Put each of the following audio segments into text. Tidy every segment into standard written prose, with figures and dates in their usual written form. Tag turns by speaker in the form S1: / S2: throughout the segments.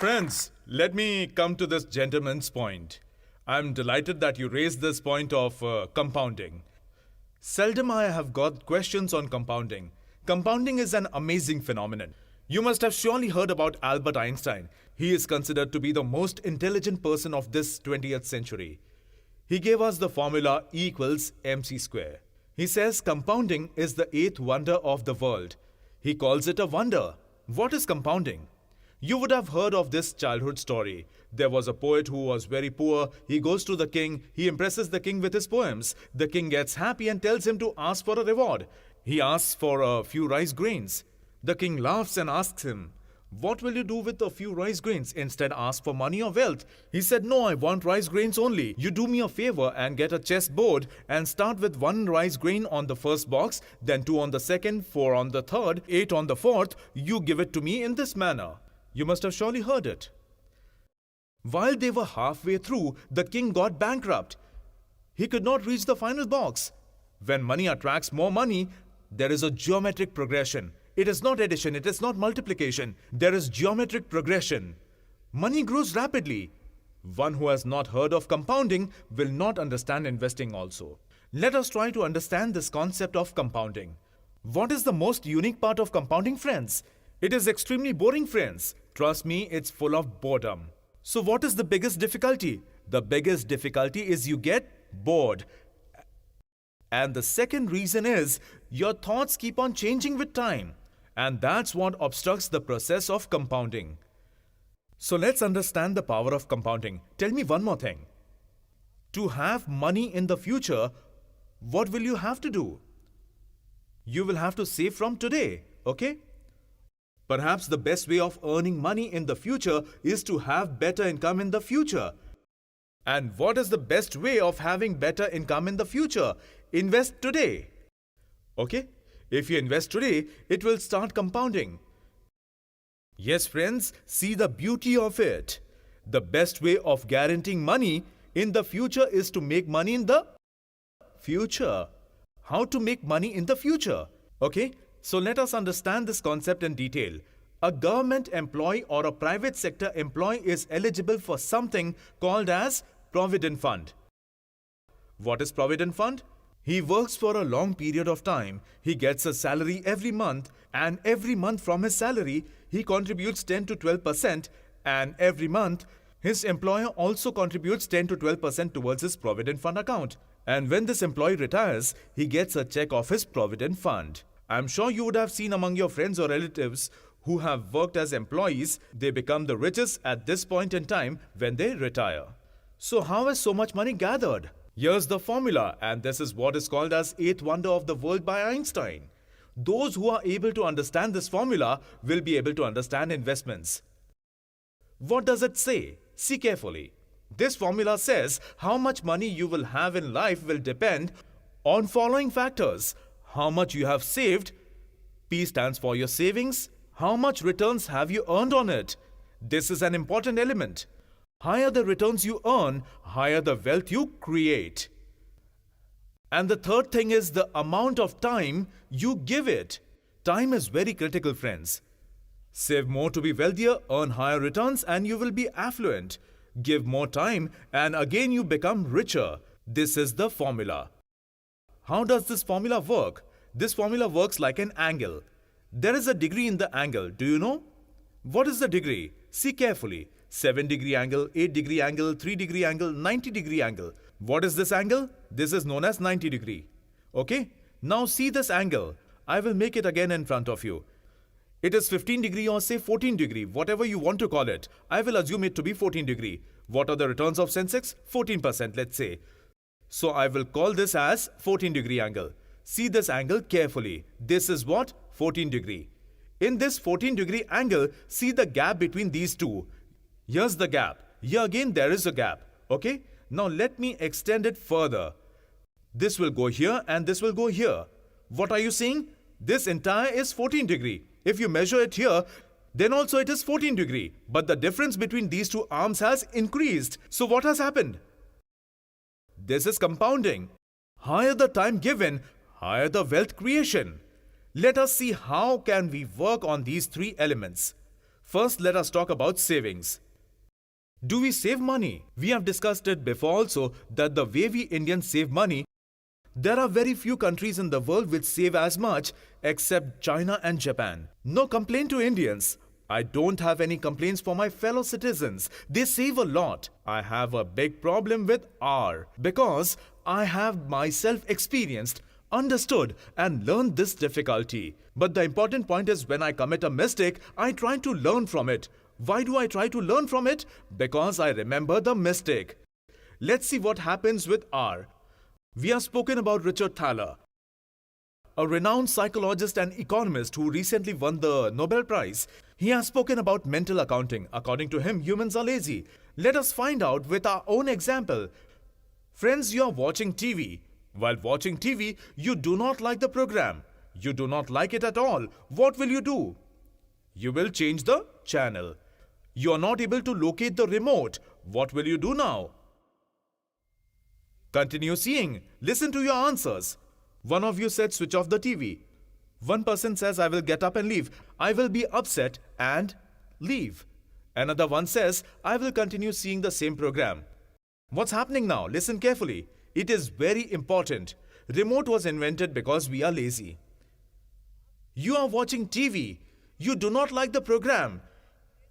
S1: Friends, let me come to this gentleman's point. I'm delighted that you raised this point of compounding. Seldom I have got questions on compounding. Compounding is an amazing phenomenon. You must have surely heard about Albert Einstein. He is considered to be the most intelligent person of this 20th century. He gave us the formula E equals mc square. He says compounding is the eighth wonder of the world. He calls it a wonder. What is compounding? You would have heard of this childhood story. There was a poet who was very poor. He goes to the king. He impresses the king with his poems. The king gets happy and tells him to ask for a reward. He asks for a few rice grains. The king laughs and asks him, "What will you do with a few rice grains? Instead ask for money or wealth." He said, "No, I want rice grains only. You do me a favor and get a chessboard and start with 1 rice grain on the first box, then 2 on the second, 4 on the third, 8 on the fourth. You give it to me in this manner." You must have surely heard it. While they were halfway through, the king got bankrupt. He could not reach the final box. When money attracts more money, there is a geometric progression. It is not addition, it is not multiplication. There is geometric progression. Money grows rapidly. One who has not heard of compounding will not understand investing also. Let us try to understand this concept of compounding. What is the most unique part of compounding, friends? It is extremely boring, friends. Trust me, it's full of boredom. So what is the biggest difficulty? The biggest difficulty is you get bored. And the second reason is your thoughts keep on changing with time. And that's what obstructs the process of compounding. So let's understand the power of compounding. Tell me one more thing. To have money in the future, what will you have to do? You will have to save from today, okay? Perhaps the best way of earning money in the future is to have better income in the future. And what is the best way of having better income in the future? Invest today. Okay? If you invest today, it will start compounding. Yes, friends, see the beauty of it. The best way of guaranteeing money in the future is to make money in the future. How to make money in the future? Okay? So let us understand this concept in detail. A government employee or a private sector employee is eligible for something called as Provident Fund. What is Provident Fund? He works for a long period of time. He gets a salary every month, and every month from his salary, he contributes 10 to 12%, and every month, his employer also contributes 10 to 12% towards his Provident Fund account. And when this employee retires, he gets a check of his Provident Fund. I'm sure you would have seen among your friends or relatives who have worked as employees, they become the richest at this point in time when they retire. So how is so much money gathered? Here's the formula, and this is what is called as eighth wonder of the world by Einstein. Those who are able to understand this formula will be able to understand investments. What does it say? See carefully. This formula says how much money you will have in life will depend on following factors. How much you have saved, P stands for your savings. How much returns have you earned on it? This is an important element. Higher the returns you earn, higher the wealth you create. And the third thing is the amount of time you give it. Time is very critical, friends. Save more to be wealthier, earn higher returns, and you will be affluent. Give more time, and again you become richer. This is the formula. How does this formula work? This formula works like an angle. There is a degree in the angle. Do you know? What is the degree? See carefully. 7-degree angle, 8-degree angle, 3-degree angle, 90-degree angle. What is this angle? This is known as 90 degree. Okay? Now see this angle. I will make it again in front of you. It is 15 degree or say 14 degree, whatever you want to call it. I will assume it to be 14 degree. What are the returns of Sensex? 14%, let's say. So I will call this as 14 degree angle. See this angle carefully. This is what? 14 degree. In this 14 degree angle, see the gap between these two. Here's the gap. Here again there is a gap. Okay? Now let me extend it further. This will go here and this will go here. What are you seeing? This entire is 14 degree. If you measure it here, then also it is 14 degree. But the difference between these two arms has increased. So what has happened? This is compounding. Higher the time given, higher the wealth creation. Let us see how can we work on these three elements. First, let us talk about savings. Do we save money? We have discussed it before also that the way we Indians save money, there are very few countries in the world which save as much except China and Japan. No complaint to Indians. I don't have any complaints for my fellow citizens. They save a lot. I have a big problem with R because I have myself experienced, understood and learned this difficulty. But the important point is when I commit a mistake, I try to learn from it. Why do I try to learn from it? Because I remember the mistake. Let's see what happens with R. We have spoken about Richard Thaler, a renowned psychologist and economist who recently won the Nobel Prize. He has spoken about mental accounting. According to him, humans are lazy. Let us find out with our own example. Friends, you are watching TV. While watching TV, you do not like the program. You do not like it at all. What will you do? You will change the channel. You are not able to locate the remote. What will you do now? Continue seeing. Listen to your answers. One of you said switch off the TV. One person says I will get up and leave. I will be upset and leave. Another one says I will continue seeing the same program. What's happening now? Listen carefully. It is very important. Remote was invented because we are lazy. You are watching TV. You do not like the program.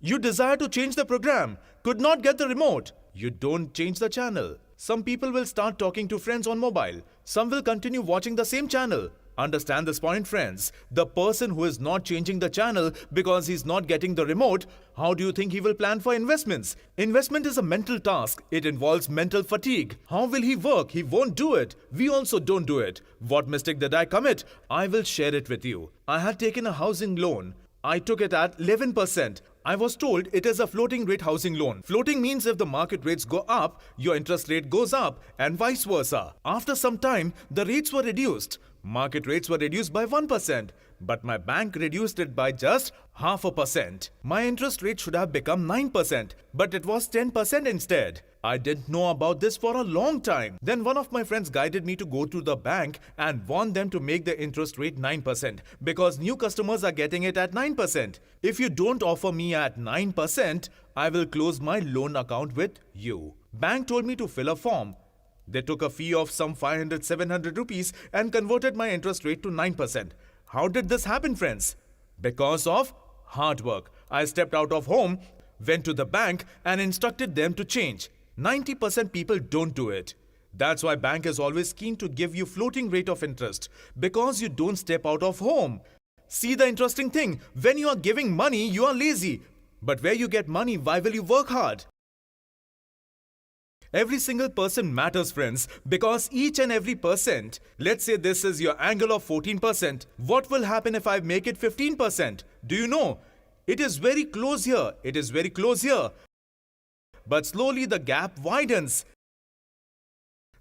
S1: You desire to change the program. Could not get the remote. You don't change the channel. Some people will start talking to friends on mobile. Some will continue watching the same channel. Understand this point, friends. The person who is not changing the channel because he's not getting the remote, how do you think he will plan for investments? Investment is a mental task. It involves mental fatigue. How will he work? He won't do it. We also don't do it. What mistake did I commit? I will share it with you. I had taken a housing loan. I took it at 11%. I was told it is a floating rate housing loan. Floating means if the market rates go up, your interest rate goes up and vice versa. After some time, the rates were reduced. Market rates were reduced by 1%, but my bank reduced it by just 0.5%. My interest rate should have become 9%, but it was 10% instead. I didn't know about this for a long time. Then one of my friends guided me to go to the bank and warn them to make the interest rate 9% because new customers are getting it at 9%. If you don't offer me at 9%, I will close my loan account with you. Bank told me to fill a form. They took a fee of some 500-700 rupees and converted my interest rate to 9%. How did this happen, friends? Because of hard work. I stepped out of home, went to the bank and instructed them to change. 90% people don't do it. That's why bank is always keen to give you floating rate of interest because you don't step out of home. See the interesting thing, when you are giving money, you are lazy. But where you get money, why will you work hard? Every single person matters, friends, because each and every percent, let's say this is your angle of 14%. What will happen if I make it 15%? Do you know? It is very close here. It is very close here. But slowly the gap widens.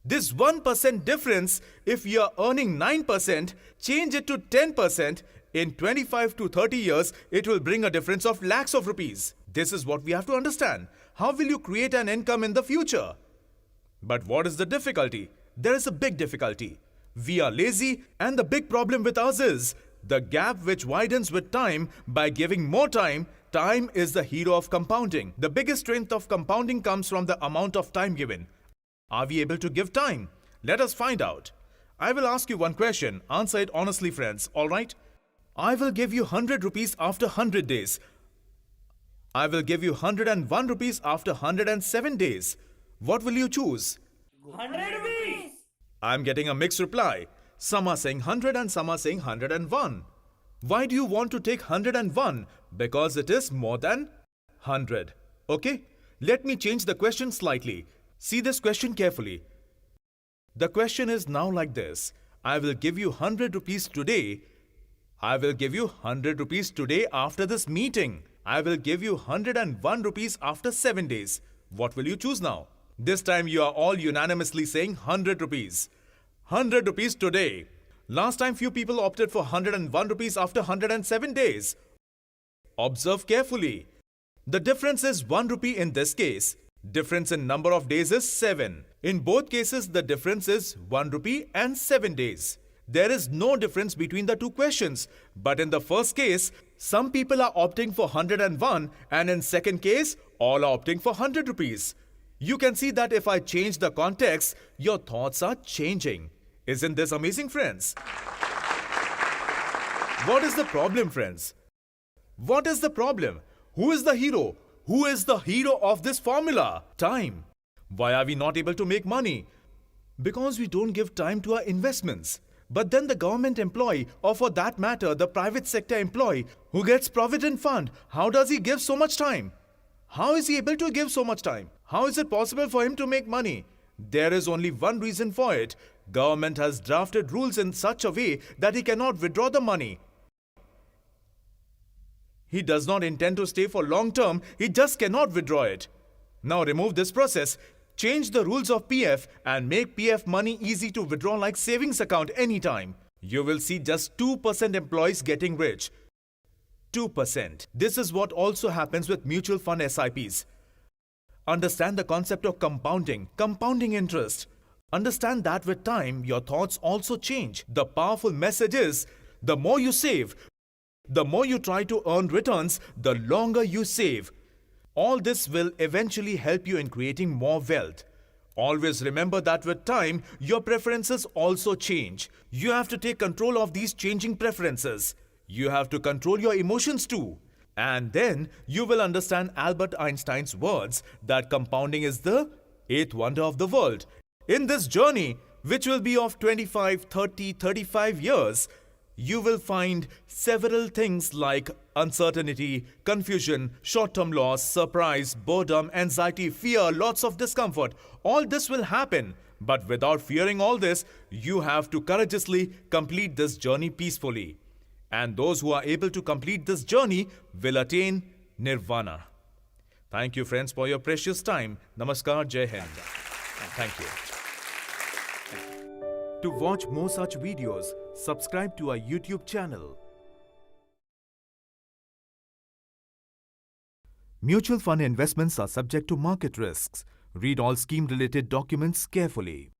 S1: This 1% difference, if you are earning 9%, change it to 10%. In 25 to 30 years, it will bring a difference of lakhs of rupees. This is what we have to understand. How will you create an income in the future? But what is the difficulty? There is a big difficulty. We are lazy, and the big problem with us is the gap which widens with time. By giving more time, time is the hero of compounding. The biggest strength of compounding comes from the amount of time given. Are we able to give time? Let us find out. I will ask you one question. Answer it honestly, friends. All right? I will give you 100 rupees after 100 days. I will give you 101 rupees after 107 days. What will you choose?
S2: 100 rupees.
S1: I'm getting a mixed reply. Some are saying 100 and some are saying 101. Why do you want to take 101? Because it is more than 100. Okay? Let me change the question slightly. See this question carefully. The question is now like this. I will give you 100 rupees today. I will give you 100 rupees today after this meeting. I will give you 101 rupees after 7 days. What will you choose now? This time you are all unanimously saying 100 rupees. 100 rupees today. Last time few people opted for 101 rupees after 107 days. Observe carefully. The difference is 1 rupee in this case. Difference in number of days is 7. In both cases, the difference is 1 rupee and 7 days. There is no difference between the two questions. But in the first case, some people are opting for 101, and in second case, all are opting for 100 rupees. You can see that if I change the context, your thoughts are changing. Isn't this amazing, friends? What is the problem, friends? What is the problem? Who is the hero? Who is the hero of this formula? Time. Why are we not able to make money? Because we don't give time to our investments. But then the government employee, or for that matter, the private sector employee who gets provident fund, how does he give so much time? How is he able to give so much time? How is it possible for him to make money? There is only one reason for it. Government has drafted rules in such a way that he cannot withdraw the money. He does not intend to stay for long term, he just cannot withdraw it. Now remove this process, change the rules of PF and make PF money easy to withdraw like savings account anytime. You will see just 2% employees getting rich. 2%. This is what also happens with mutual fund SIPs. Understand the concept of compounding interest. Understand that with time, your thoughts also change. The powerful message is, the more you save, the more you try to earn returns, the longer you save. All this will eventually help you in creating more wealth. Always remember that with time, your preferences also change. You have to take control of these changing preferences. You have to control your emotions too. And then you will understand Albert Einstein's words that compounding is the eighth wonder of the world. In this journey, which will be of 25, 30, 35 years, you will find several things like uncertainty, confusion, short-term loss, surprise, boredom, anxiety, fear, lots of discomfort. All this will happen. But without fearing all this, you have to courageously complete this journey peacefully. And those who are able to complete this journey will attain nirvana. Thank you, friends, for your precious time. Namaskar, Jai Hind. Thank you. To watch more such videos, subscribe to our YouTube channel. Mutual fund investments are subject to market risks. Read all scheme-related documents carefully.